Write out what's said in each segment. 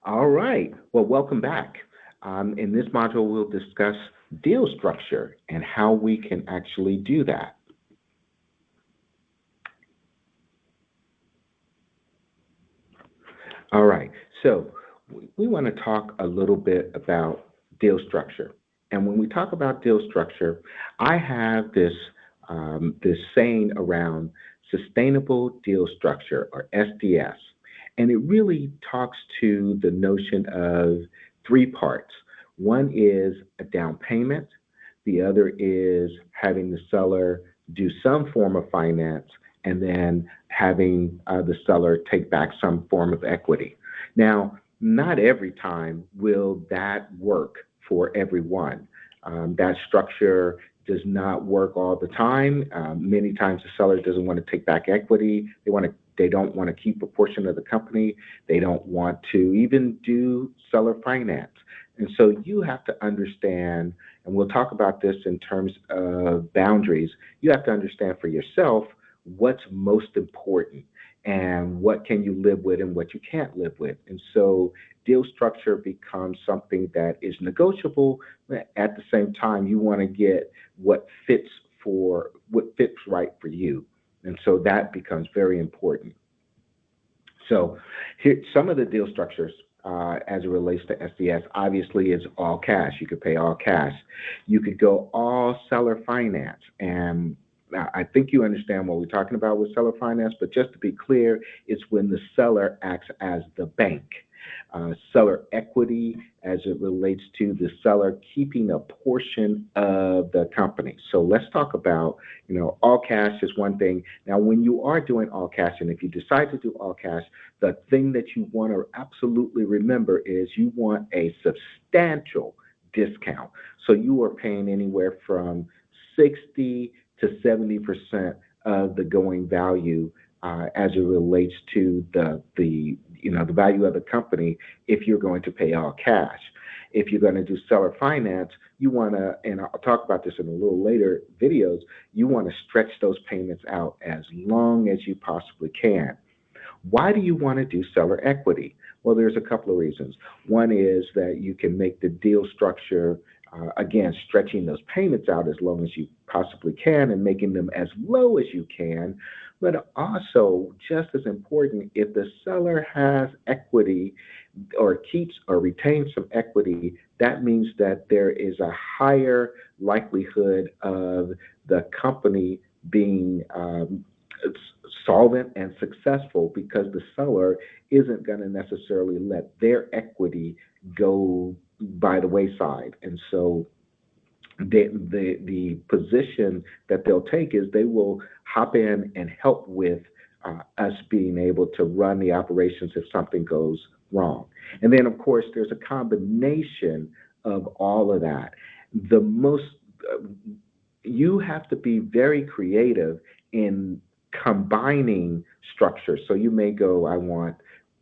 All right. Well, welcome back. In this module, we'll discuss deal structure and how we can actually do that. All right. So we want to talk a little bit about deal structure. And when we talk about deal structure, I have this saying around sustainable deal structure or SDS, and it really talks to the notion of three parts. One is a down payment. The other is having the seller do some form of finance, and then having the seller take back some form of equity. Now, not every time will that work for everyone. That structure does not work all the time. Many times the seller doesn't want to take back equity. They don't want to keep a portion of the company. They don't want to even do seller finance. And so you have to understand, and we'll talk about this in terms of boundaries. You have to understand for yourself what's most important and what can you live with and what you can't live with. And so deal structure becomes something that is negotiable. At the same time, you want to get what fits what fits right for you. And so that becomes very important. So here, some of the deal structures as it relates to SDS, obviously is all cash. You could pay all cash. You could go all seller finance. And I think you understand what we're talking about with seller finance, but just to be clear, it's when the seller acts as the bank. Seller equity as it relates to the seller keeping a portion of the company. So let's talk about, all cash is one thing. Now, when you are doing all cash, and if you decide to do all cash, the thing that you want to absolutely remember is you want a substantial discount. So you are paying anywhere from 60 to 70% of the going value as it relates to the value of the company if you're going to pay all cash. If you're going to do seller finance, you want to, and I'll talk about this in a little later videos, you want to stretch those payments out as long as you possibly can. Why do you want to do seller equity? Well, there's a couple of reasons. One is that you can make the deal structure, again, stretching those payments out as long as you possibly can and making them as low as you can. But also, just as important, if the seller has equity or keeps or retains some equity, that means that there is a higher likelihood of the company being solvent and successful because the seller isn't going to necessarily let their equity go by the wayside. And so the position that they'll take is they will hop in and help with us being able to run the operations if something goes wrong. And then, of course, there's a combination of all of that. The most You have to be very creative in combining structures. So you may go, I want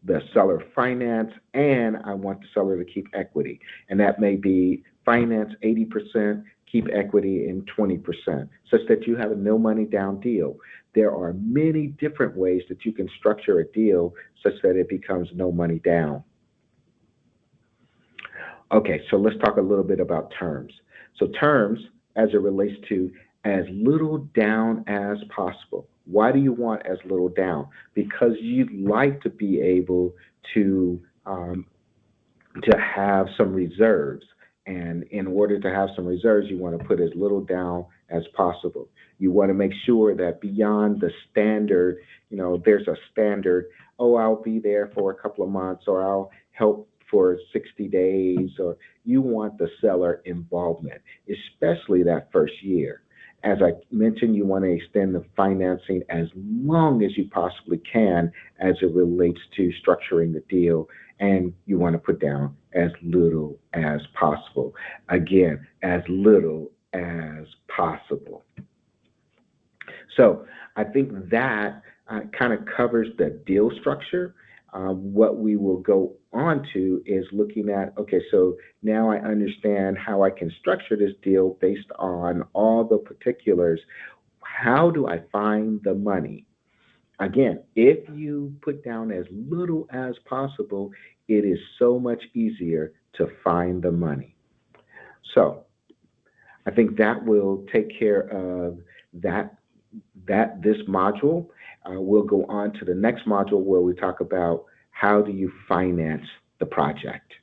the seller finance and I want the seller to keep equity. And that may be finance 80%, keep equity in 20%, such that you have a no money down deal. There are many different ways that you can structure a deal such that it becomes no money down. Okay, so let's talk a little bit about terms. So terms, as it relates to as little down as possible. Why do you want as little down? Because you'd like to be able to um, to have some reserves. And in order to have some reserves, you want to put as little down as possible. You want to make sure that beyond the standard, there's a standard, oh, I'll be there for a couple of months or I'll help for 60 days, or you want the seller involvement, especially that first year. As I mentioned, you want to extend the financing as long as you possibly can as it relates to structuring the deal, and you want to put down as little as possible. Again, as little as possible. So I think that kind of covers the deal structure. What we will go on to is looking at, okay, so now I understand how I can structure this deal based on all the particulars. How do I find the money? Again, if you put down as little as possible, it is so much easier to find the money. So I think that will take care of that this module. We'll go on to the next module where we talk about how do you finance the project.